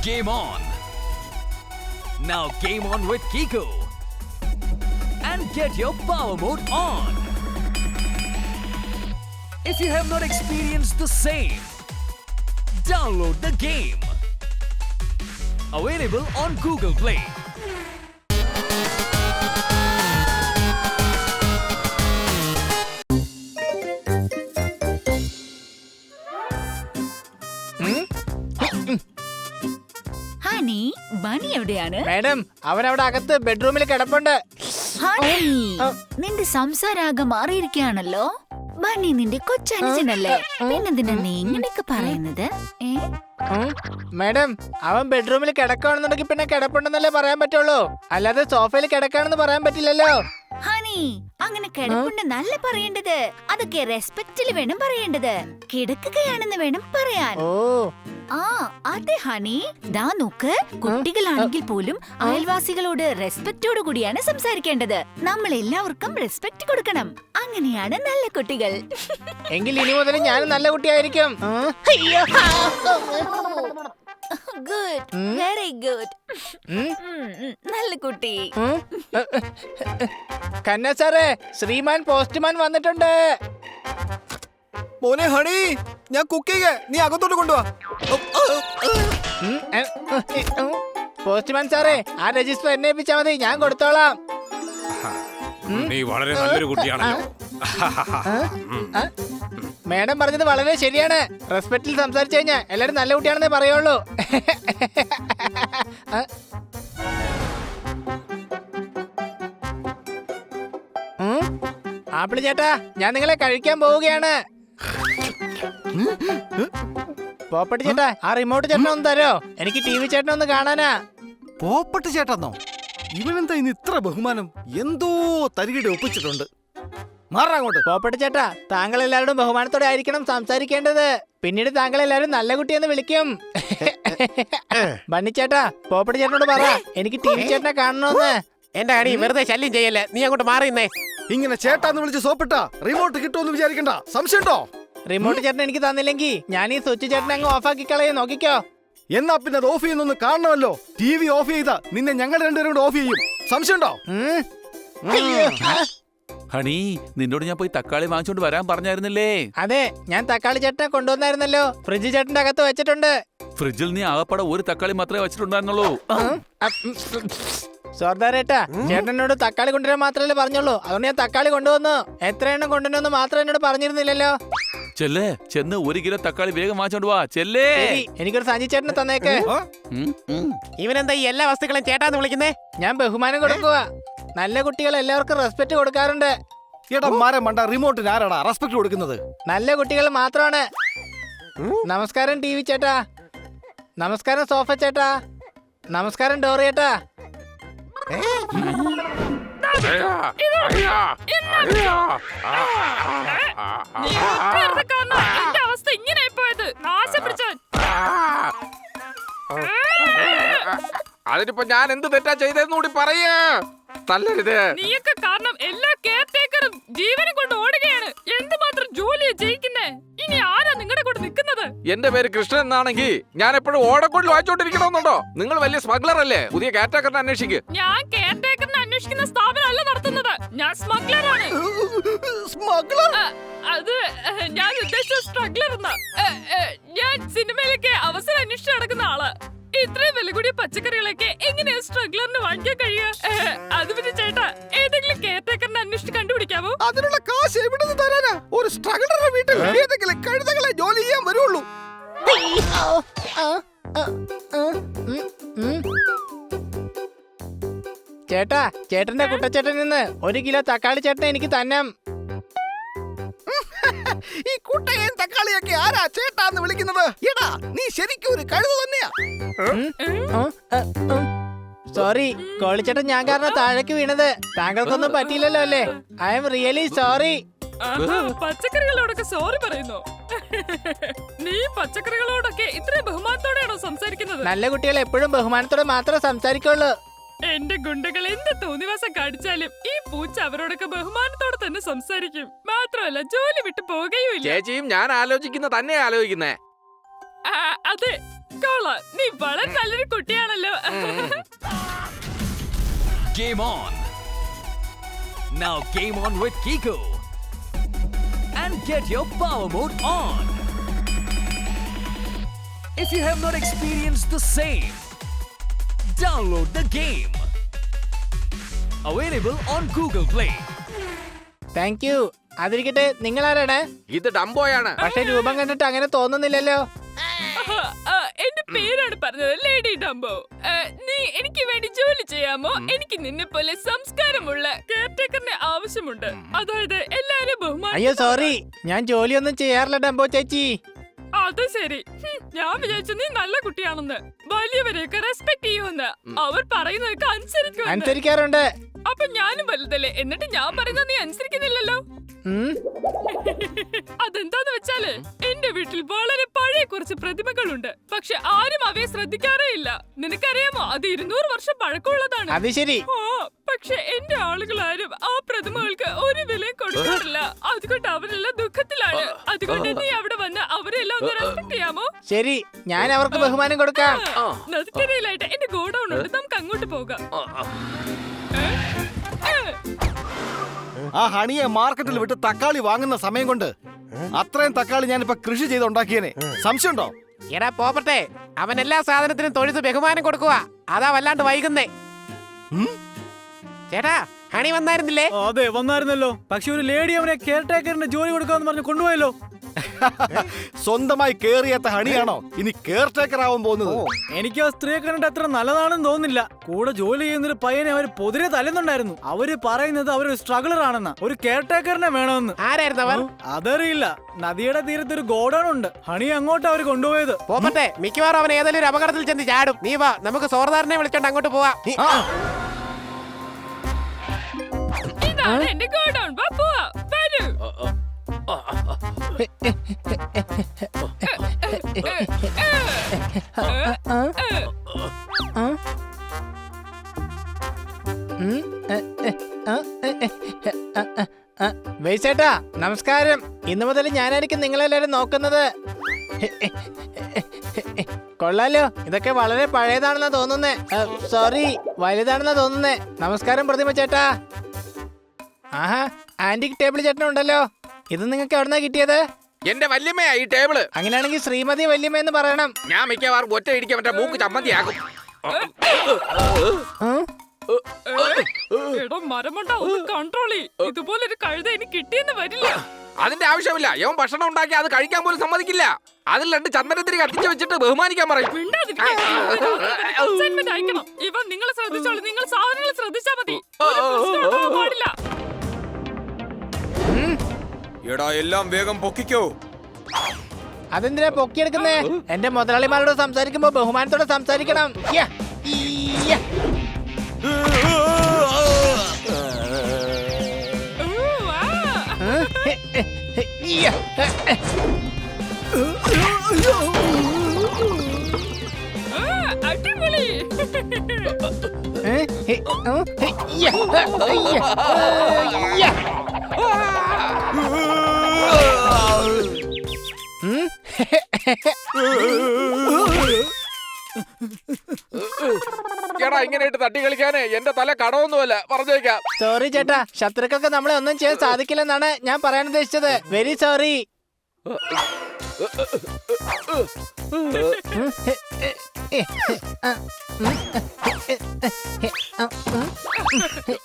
Game on! Now game on with Kiko and get your power mode on. If you have not experienced the same, download the game. Available on Google Play. Honey, bunny എവിടെയാണ്? Madam, അവനവിടെ അകത്ത് ബെഡ്റൂമിൽ കിടപ്പുണ്ട്. Honey, നിന്റെ സംസാരാകെ മാറിയിരിക്കുകയാണല്ലോ. Bunny നിന്റെ കൊച്ചനുജനല്ലേ, പിന്നെന്തിനാ നീ ഇങ്ങനെയൊക്കെ പറയുന്നത്? മാഡം, അവൻ ബെഡ്റൂമിൽ കിടക്കുകയാണെന്നുണ്ടെങ്കിൽ പിന്നെ കിടപ്പുണ്ടെന്നല്ലേ പറയാൻ പറ്റുള്ളൂ, അല്ലാതെ സോഫയിൽ കിടക്കാണെന്ന് പറയാൻ പറ്റില്ലല്ലോ. ഹണി, അങ്ങനെ കിടപ്പുണ്ടെന്നല്ല പറയേണ്ടത്, അതൊക്കെ റെസ്പെക്റ്റിൽ വേണം പറയേണ്ടത്. കിടക്കുകയാണെന്ന് വേണം പറയാൻ. ആ അതെ ഹണി, ദാ നോക്ക്, കുട്ടികളാണെങ്കിൽ പോലും അയൽവാസികളോട് റെസ്പെക്റ്റോട് കൂടിയാണ് സംസാരിക്കേണ്ടത്. നമ്മൾ എല്ലാവർക്കും റെസ്പെക്ട് കൊടുക്കണം, അങ്ങനെയാണ് നല്ല കുട്ടികൾ. എങ്കിൽ ഇനി മുതൽ ഞാൻ നല്ല കുട്ടിയായിരിക്കും. ഗുഡ്, വെരി ഗുഡ്, നല്ല കുട്ടി. കന്ന സാറേ, ശ്രീമാൻ പോസ്റ്റ്മാൻ വന്നിട്ടുണ്ട്. മോനെ ഹണി, ഞാൻ കുക്ക് ചെയ്യേ, നീ അകത്തോട്ട് കൊണ്ടുവാ. പോസ്റ്റ്മാൻ സാറേ, ആ രജിസ്റ്റർ എന്നെ ഏൽപ്പിച്ചാ മതി, ഞാൻ കൊടുത്തോളാം. നീ വളരെ നല്ലൊരു കുട്ടിയാണല്ലോ. മേഡം പറഞ്ഞത് വളരെ ശരിയാണ്. റെസ്പെക്റ്റിൽ സംസാരിച്ചു കഴിഞ്ഞാൽ എല്ലാരും നല്ല കുട്ടിയാണെന്നേ പറയുള്ളൂ. ആപ്പിള് ചേട്ടാ, ഞാൻ നിങ്ങളെ കഴിക്കാൻ പോവുകയാണ്. പോപ്പട്ട് ചേട്ടാ, ആ റിമോട്ട് ചേട്ടൻ ഒന്ന് തരോ, എനിക്ക് ടി വി ചേട്ടൻ ഒന്ന് കാണാനാ. പോപ്പട്ട് ചേട്ടന്നോ? ഇവനെന്താ ഇന്ന് ഇത്ര ബഹുമാനം? എന്തോ തരികിടെ ഒപ്പിച്ചിട്ടുണ്ട്. മാറാങ്ങോട്ട്. പോപ്പട്ട് ചേട്ടാ, താങ്കൾ എല്ലാവരോടും ബഹുമാനത്തോടെ ആയിരിക്കണം സംസാരിക്കേണ്ടത്. പിന്നീട് താങ്കൾ എല്ലാവരും നല്ല കുട്ടിയെന്ന് വിളിക്കും. ബണ്ണിച്ചേട്ടാ, പോപ്പട്ട് ചേട്ടനോട് പറ എനിക്ക് ടി വി ചേട്ടനെ കാണണമെന്ന്. എന്റെ അടി വെറുതെ ശല്യം ചെയ്യല്ലേ, നീ അങ്ങോട്ട് മാറിയുന്നേ. ഇങ്ങനെ ചേട്ടാന്ന് വിളിച്ച് സോപ്പിട്ടാ റിമോട്ട് കിട്ടുമെന്ന് വിചാരിക്കണ്ട. സംശയമുണ്ടോ? റിമോട്ട് ചേട്ടൻ എനിക്ക് തന്നില്ലെങ്കിൽ ഞാൻ ഈ സ്വിച്ച് ചേട്ടനെ അങ്ങ് ഓഫാക്കി കളയും, നോക്കിക്കോ. എന്നാ പിന്നെ അത് ഓഫ് ചെയ്യുന്നൊന്ന് കാണണമല്ലോ. ടി വി ഓഫ് ചെയ്താ നിന്നെ ഞങ്ങൾ രണ്ടുപേരും കൂടെ ഓഫ് ചെയ്യും. സംശയമുണ്ടോ? ഹണി, നിന്നോട് ഞാൻ പോയി തക്കാളി വാങ്ങിച്ചോണ്ട് വരാൻ പറഞ്ഞായിരുന്നില്ലേ? അതെ, ഞാൻ തക്കാളി ചേട്ടനെ കൊണ്ടുവന്നായിരുന്നല്ലോ, ഫ്രിഡ്ജ് ചേട്ടന്റെ അകത്ത് വെച്ചിട്ടുണ്ട്. ഫ്രിഡ്ജിൽ നീ ആകപ്പാടെ ഒരു തക്കാളി മാത്രമേ വെച്ചിട്ടുണ്ടായിരുന്നുള്ളൂ. സോർദാരേട്ടാ, ചേട്ടനോട് തക്കാളി കൊണ്ടുവരാൻ മാത്രമല്ലേ പറഞ്ഞുള്ളൂ, അതുകൊണ്ട് ഞാൻ തക്കാളി കൊണ്ടുവന്നു. എത്ര എണ്ണം കൊണ്ടുവന്നു മാത്രം എന്നോട് പറഞ്ഞിരുന്നില്ലല്ലോ. ചെല്ലേ, ചെന്ന് 1 കിലോ തക്കാളി വേഗം വാങ്ങിച്ചോണ്ട് വാ. ചെല്ലേ, എനിക്കൊരു സഞ്ജി ചേട്ടനെ തന്നേക്ക്. ഇവനെന്താ ഈ എല്ലാ വസ്തുക്കളും ചേട്ടാന്ന് വിളിക്കുന്നേ? ഞാൻ ബഹുമാനം കൊടുക്കുക. നല്ല കുട്ടികൾ എല്ലാവർക്കും റെസ്പെക്ട് കൊടുക്കാറുണ്ട്. എടാ മരം മണ്ട, റിമോട്ടിന് ആരാടാ റെസ്പെക്ട് കൊടുക്കുന്നത്? നല്ല കുട്ടികൾ മാത്രമാണ്. നമസ്കാരം ടി വി ചേട്ടാ, നമസ്കാരം സോഫ ചേട്ടാ, നമസ്കാരം ഡോറി ചേട്ടാ. അവസ്ഥ ഇങ്ങനെ പോയത് നാശം പിടിച്ചവൻ. അതിനിപ്പോ ഞാൻ എന്ത് തെറ്റാ ചെയ്തെന്ന് കൂടി പറയാ. തല്ലരുത്. നീയൊക്കെ കാരണം എല്ലാ കെയർടേക്കറും ജീവനും കൊണ്ട് ഓടുകയാണ്. എന്തുമാത്രം ജോലിയാ ജയിക്കുന്നേ. ഇനി ആരാ നിങ്ങളുടെ കൂടെ നിൽക്കുന്നത്? എന്റെ പേര് കൃഷ്ണൻ എന്നാണെങ്കിൽ ഞാൻ എപ്പോഴും ഓടക്കൊണ്ടിൽ വായിച്ചോണ്ടിരിക്കണമെന്നുണ്ടോ? നിങ്ങൾ വലിയ സ്മഗ്ലർ അല്ലേ? പുതിയ കെയർടേക്കറിനെ അന്വേഷിക്ക്. ഞാൻ കെയർടേക്കറിനെ അന്വേഷിക്കുന്ന സ്ഥാപനമല്ല നടത്തുന്നത്, ഞാൻ സ്മഗ്ലറാണ്. അത് ഞാൻ ഉദ്ദേശിച്ച സ്ട്രഗ്ലർ എന്നാ. ഞാൻ സിനിമയിലൊക്കെ അവസരം അന്വേഷിച്ച് നടക്കുന്ന ആള്. ഇത്രയും വില കൂടിയ പച്ചക്കറികളൊക്കെ എങ്ങനെയാ സ്ട്രഗ്ലറിന് വാങ്ങിക്കാൻ കഴിയുക? അത് പിന്നെ ചേട്ടാ, ഏതെങ്കിലും കെയർടേക്കറിനെ അന്വേഷിച്ച് കണ്ടുപിടിക്കാമോ? അതിനുള്ള കാശ് എവിടെ നിന്ന് തരാനാ? ഒരു സ്ട്രഗ്ലറുടെ വീട്ടിൽ ഏതെങ്കിലും കഴുതകളെ ജോലി ചെയ്യാൻ വരുള്ളൂ. ചേട്ടാ, ചേട്ടന്റെ കുട്ടച്ചേട്ടൻ നിന്ന് 1 കിലോ തക്കാളി ചേട്ടൻ എനിക്ക് തന്നെ. ഈ കുട്ടയും തക്കാളിയൊക്കെ ആരാ ചേട്ടാന്ന് വിളിക്കുന്നത്? എടാ, നീ ശരിക്കും ഒരു കഴുത തന്നെയാ. സോറി കോളിച്ചേട്ടൻ, ഞാൻ കാരണം താഴേക്ക് വീണത്. താങ്കൾക്കൊന്നും പറ്റിയില്ലല്ലോ അല്ലേ? I'm really sorry. പച്ചക്കറികളോടൊക്കെ സോറി പറയുന്നു. നീ പച്ചക്കറികളോടൊക്കെ ഇത്രയും ബഹുമാനത്തോടെയാണോ സംസാരിക്കുന്നത്? നല്ല കുട്ടികൾ എപ്പോഴും ബഹുമാനത്തോടെ മാത്രമേ സംസാരിക്കുള്ളൂ. എന്റെ ഗുണ്ടകൾ എന്ത് തോന്നിവാസം കാണിച്ചാലും ഈ പൂച്ച അവരോടൊക്കെ ബഹുമാനത്തോടെ തന്നെ സംസാരിക്കും. മാത്രമല്ല ജോലി വിട്ടു പോകുകയുമില്ല. ചേച്ചിയും ഞാൻ ആലോചിക്കുന്ന തന്നെ ആലോചിക്കുന്നേ. അതെ, കൊള്ളാം. നീ വളരെ നല്ലൊരു കുട്ടിയാണല്ലോ. Game on! Now game on with Kiko. And get your power mode on. If you have not experienced the same, download the game. Available on Google Play. Thank you. അതിരിക്കട്ടെ, നിങ്ങൾ ആരാണ്? ഇത് ഡംബോയാണ്. പക്ഷെ രൂപം കണ്ടിട്ട് അങ്ങനെ തോന്നുന്നില്ലല്ലോ. എന്റെ പേരാണ് പറഞ്ഞത്, ലേഡി ഡംബോ. നീ എനിക്ക് വേണ്ടി ജോലി ചെയ്യാമോ? എനിക്ക് നിന്നെ പോലെ സംസ്കാരമുള്ള കെയർടേക്കറിനെ ആവശ്യമുണ്ട്. അതായത് എല്ലാരും ബഹുമാനം. അയ്യോ സോറി, ഞാൻ ജോലിയൊന്നും ചെയ്യാറില്ല ഡംബോ ചേച്ചി. അത് ശരി. ഞാൻ വിചാരിച്ചു നീ നല്ല കുട്ടിയാണെന്ന്. വലിയവരെയൊക്കെ റെസ്പെക്ട് ചെയ്യുമെന്ന്. അവർ പറയുന്നതൊക്കെ അനുസരിക്കുമെന്ന്. അനുസരിക്കാറുണ്ട്. അപ്പൊ ഞാനും വലുതല്ലേ, എന്നിട്ട് ഞാൻ പറയുന്നത് നീ അനുസരിക്കുന്നില്ലല്ലോ. അതെന്താന്ന് വെച്ചാല് എന്റെ വീട്ടിൽ വളരെ പഴയ കുറച്ച് പ്രതിമകളുണ്ട്. പക്ഷെ ആരും അവയെ ശ്രദ്ധിക്കാറേ ഇല്ല. നിനക്കറിയാമോ, അത് 200 വർഷം പഴക്കമുള്ളതാണ്. അത് ശരി. പക്ഷെ എന്റെ ആളുകളാരും ആ പ്രതിമകൾക്ക് ഒരു വിലയും കൊടുക്കാറില്ല. അതുകൊണ്ട് അവരെല്ലാം ദുഃഖത്തിലാണ്. അതുകൊണ്ട് നീ അവിടെ വന്ന് അവരെല്ലാം ഒന്ന് റെസ്പെക്ട് ചെയ്യാമോ? ശരി, ഞാൻ അവർക്ക് ബഹുമാനം കൊടുക്കാം. നദിക്കരയിലായിട്ട് എന്റെ ഗോഡൌൺ ഉണ്ട്, നമുക്ക് അങ്ങോട്ട് പോകാം. ആ ഹണിയെ മാർക്കറ്റിൽ വിട്ട് തക്കാളി വാങ്ങുന്ന സമയം കൊണ്ട് അത്രയും തക്കാളി ഞാനിപ്പോ കൃഷി ചെയ്ത് ഉണ്ടാക്കിയേനെ. സംശയമുണ്ടോ? എടാ പോപ്പട്ടെ, അവൻ എല്ലാ സാധനത്തിനും തൊഴുത്ത് ബഹുമാനം കൊടുക്കുക. അതാ വല്ലാണ്ട് വൈകുന്നേ. ചേട്ടാ, ഹണി വന്നായിരുന്നില്ലേ? അതെ വന്നായിരുന്നല്ലോ. പക്ഷെ ഒരു ലേഡി അവനെ കെയർടേക്കറിന്റെ ജോലി കൊടുക്കാന്ന് പറഞ്ഞ് കൊണ്ടുപോയല്ലോ. സ്വന്തമായി കേറിയാത്ത ഹണിയാണോ ഇനി കെയർടേക്കർ ആവാൻ പോകുന്നത്? എനിക്ക് ആ സ്ത്രീയെ കണ്ടിട്ട് അത്ര നല്ലതാണെന്ന് തോന്നുന്നില്ല. കൂടെ ജോലി ചെയ്യുന്നൊരു പയ്യനെ അവര് പൊതിരെ തല്ലുന്നുണ്ടായിരുന്നു. അവര് പറയുന്നത് അവരൊരു സ്ട്രഗിളർ ആണെന്ന്, ഒരു കെയർടേക്കറിനെ വേണമെന്ന്. ആരായിരുന്നു അവർ? അതറിയില്ല. നദിയുടെ തീരത്ത് ഒരു ഗോഡൌൺ ഉണ്ട്. ഹണി അങ്ങോട്ട് അവര് കൊണ്ടുപോയത്. പോപ്പട്ടെ, മിക്കവാറും അവൻ ഏതെങ്കിലും ഒരു അപകടത്തിൽ ചെന്ന് ചാടും. നീ വാ, നമുക്ക് സോർദാറിനെ വിളിച്ചോണ്ട് അങ്ങോട്ട് പോവാം. ഇതാണ് എന്റെ ഗോഡൌൺ. വാ പോവാം. വരൂ. വേച്ചേട്ടാ നമസ്കാരം. ഇന്നു മുതൽ ഞാനായിരിക്കും നിങ്ങളെല്ലാരും നോക്കുന്നത്. കൊള്ളാലോ, ഇതൊക്കെ വളരെ പഴയതാണെന്നാ തോന്നുന്നേ. സോറി, വലുതാണെന്നാ തോന്നുന്നേ. നമസ്കാരം പ്രതിമ ചേട്ടാ. ആഹാ, ആന്റിക് ടേബിൾ ചേട്ടനുണ്ടല്ലോ. ഇത് നിങ്ങൾക്ക് എവിടുന്നാ കിട്ടിയത്? എന്റെ വല്യമ്മയാ ഈ ടേബിള്. അങ്ങനെയാണെങ്കിൽ ശ്രീമതി വല്യമ്മ എന്ന് പറയണം. ഞാൻ മിക്കവാറും ഒറ്റ ഇടിക്കാൻ മറ്റേ മൂക്ക് ചമ്മന്തിയാകും. എടോ മരമണ്ട, ഒന്ന് കൺട്രോൾ ചെയ്യ്. ഇതുപോലൊരു കഴുത എനിക്ക് കിട്ടിയെന്ന് വരില്ല. അതിന്റെ ആവശ്യമില്ല. യവൻ ഭക്ഷണം ഉണ്ടാക്കി അത് കഴിക്കാൻ പോലും സമ്മതിക്കില്ല. അതിൽ 2 ചന്ദനത്തിരി കത്തിച്ചു വെച്ചിട്ട് ബഹുമാനിക്കാൻ പറയും. അസൈൻമെന്റ് അയക്കണം. ഇവൻ നിങ്ങളെ ശ്രദ്ധിച്ചോളൂ. നിങ്ങൾ സാധനങ്ങൾ ശ്രദ്ധിച്ചാ മതി. ഒരു പ്രശ്നം ഉണ്ടാവാൻ പാടില്ല. എടാ എല്ലാം വേഗം പൊക്കിക്കോ. അതെന്തിനാ പൊക്കിയെടുക്കുന്നേ? എന്റെ മുതലാളിമാരോട് സംസാരിക്കുമ്പോ ബഹുമാനത്തോടെ സംസാരിക്കണം. അടിപൊളി. എടാ ഇങ്ങനെയായിട്ട് തട്ടി കളിക്കാനേ എന്റെ തല കടമൊന്നുമല്ല, പറഞ്ഞേക്കാം. സോറി ചേട്ടാ, ശത്രുക്കൾക്ക് നമ്മളെ ഒന്നും ചെയ്യാൻ സാധിക്കില്ലെന്നാണ് ഞാൻ പറയാൻ ഉദ്ദേശിച്ചത്. Very sorry.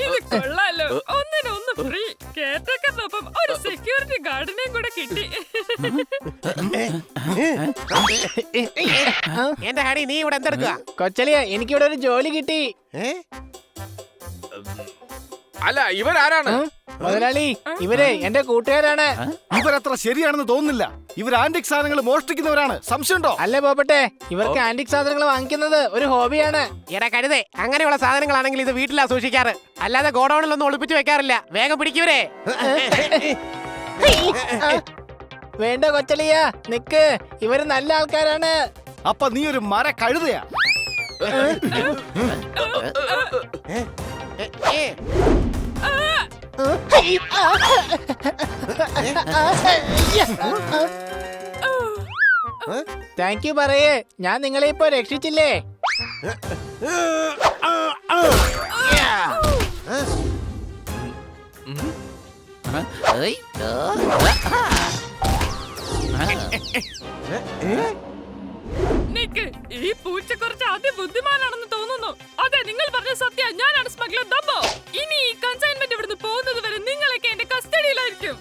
ഇത് കൊള്ളാലോ. ഒന്നിനൊന്ന് ഫ്രീ. കേട്ടൊപ്പം ഒരു സെക്യൂരിറ്റി ഗാർഡിനെയും കൂടെ കിട്ടി. എന്റെ ഹണി, നീ ഇവിടെ എന്തെടുക്കുക? കൊച്ചലിയ, എനിക്കിവിടെ ഒരു ജോലി കിട്ടി. അല്ല ഇവരാരാണ്? മുതലാളി, ഇവരെ എന്റെ കൂട്ടുകാരാണ്. ഇവരത്ര ശരിയാണെന്ന് തോന്നുന്നില്ല. ഇവർ ആന്റിക് സാധനങ്ങൾ മോഷ്ടിക്കുന്നവരാണ്. സംശയമുണ്ടോ? അല്ലേ പോപ്പട്ടെ, ഇവർക്ക് ആന്റിക് സാധനങ്ങൾ വാങ്ങിക്കുന്നത് ഒരു ഹോബിയാണ്. എടാ കരുതേ, അങ്ങനെയുള്ള സാധനങ്ങളാണെങ്കിൽ ഇത് വീട്ടിലാ സൂക്ഷിക്കാറ്, അല്ലാതെ ഗോഡൌണിലൊന്നും ഒളിപ്പിച്ചു വെക്കാറില്ല. വേഗം പിടിക്കൂരേ. വേണ്ട കൊച്ചലിയ, നിക്ക്. ഇവര് നല്ല ആൾക്കാരാണ്. അപ്പൊ നീ ഒരു മര കഴുതയാ. താങ്ക് യു പറയേ, ഞാൻ നിങ്ങളെ ഇപ്പൊ രക്ഷിച്ചില്ലേ. നിക്ക്, ഈ പൂച്ച കുറച്ച് അതിബുദ്ധിമാനാണെന്ന് തോന്നുന്നു. അതെ, നിങ്ങൾ പറഞ്ഞ സത്യം. ഞാനാണ് സ്മഗ്ലർ ഡംബോ. ഇനി ഈ കൺസൈൻമെന്റ് ഇവിടുന്ന് പോകുന്നത് വരെ നിങ്ങളൊക്കെ എന്റെ കസ്റ്റഡിയിലായിരിക്കും.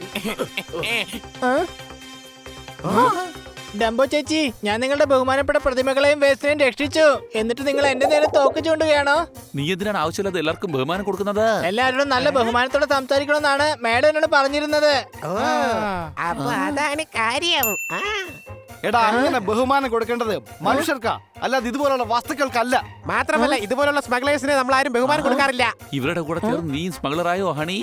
ഡംബോ ചേച്ചി, ഞാൻ നിങ്ങളുടെ ബഹുമാനപ്പെട്ട പ്രതിമകളെയും വേസ്റ്റിനെയും രക്ഷിച്ചു. എന്നിട്ട് നിങ്ങൾ എന്റെ നേരെ തോക്ക് ചൂണ്ടുകയാണോ? നീ എന്തിനാണ് ആവശ്യമില്ലാതെ എല്ലാവർക്കും ബഹുമാനം കൊടുക്കുന്നത്? എല്ലാവരോടും നല്ല ബഹുമാനത്തോടെ സംസാരിക്കണമെന്നാണ് മേഡം എന്നോട് പറഞ്ഞിരുന്നത്. അപ്പൊ അതാണ് കാര്യം. എടാ, അങ്ങനെ ബഹുമാനം കൊടുക്കേണ്ടത് മനുഷ്യർക്കാ, അല്ലാതെ ഇതുപോലുള്ള വസ്തുക്കൾക്കല്ല. മാത്രമല്ല ഇതുപോലുള്ള സ്മഗ്ലേഴ്സിനെ നമ്മൾ ആരും ബഹുമാനം കൊടുക്കാറില്ല. ഇവരുടെ കൂടെ ചേർന്ന് നീ സ്മഗ്ലറായോ ഹണി?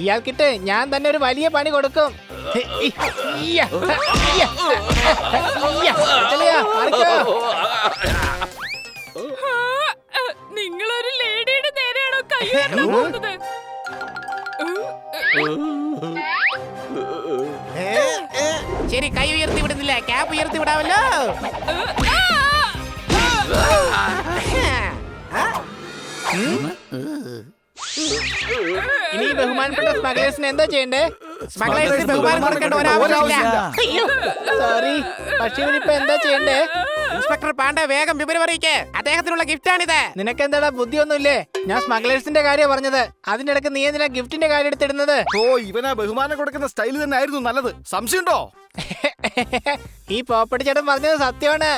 ഇയാൾക്കിട്ട് ഞാൻ തന്നെ ഒരു വലിയ പണി കൊടുക്കും. നിങ്ങളൊരു ലേഡിയുടെ നേരെയാണോ കൈ ഉയർത്താൻ പോകുന്നത്? ശരി, കൈ ഉയർത്തി വിടുന്നില്ല, ക്യാപ്പ് ഉയർത്തി വിടാമല്ലോ. ഇനി ഈ ബഹുമാനപ്പെട്ട സ്മഗ്ലേഴ്സിന് എന്താ ചെയ്യണ്ടേ? സ്മഗ്ലേഴ്സിന് ബഹുമാനം കൊടുക്കേണ്ട ഒരാവശ്യമില്ല. സോറി, പക്ഷെ ഇവരിപ്പോ എന്താ ചെയ്യണ്ടേ? ഇൻസ്പെക്ടർ പാണ്ഡെ, വേഗം വിവരം അറിയിക്കേ. അദ്ദേഹത്തിനുള്ള ഗിഫ്റ്റ് ആണിത്. നിനക്കെന്താടാ ബുദ്ധിയൊന്നുമില്ലേ? ഞാൻ സ്മഗ്ലേഴ്സിന്റെ കാര്യം പറഞ്ഞത്. അതിന്റെ ഇടയ്ക്ക് നീ എന്തിനാ ഗിഫ്റ്റിന്റെ കാര്യം എടുത്തിടുന്നത്? ഓ, ഇവനാ ബഹുമാനം കൊടുക്കുന്ന സ്റ്റൈൽ തന്നെ ആയിരുന്നു നല്ലത്. സംശയമുണ്ടോ? ഈ പോപ്പടി ചേട്ടൻ പറഞ്ഞത് സത്യമാണ്.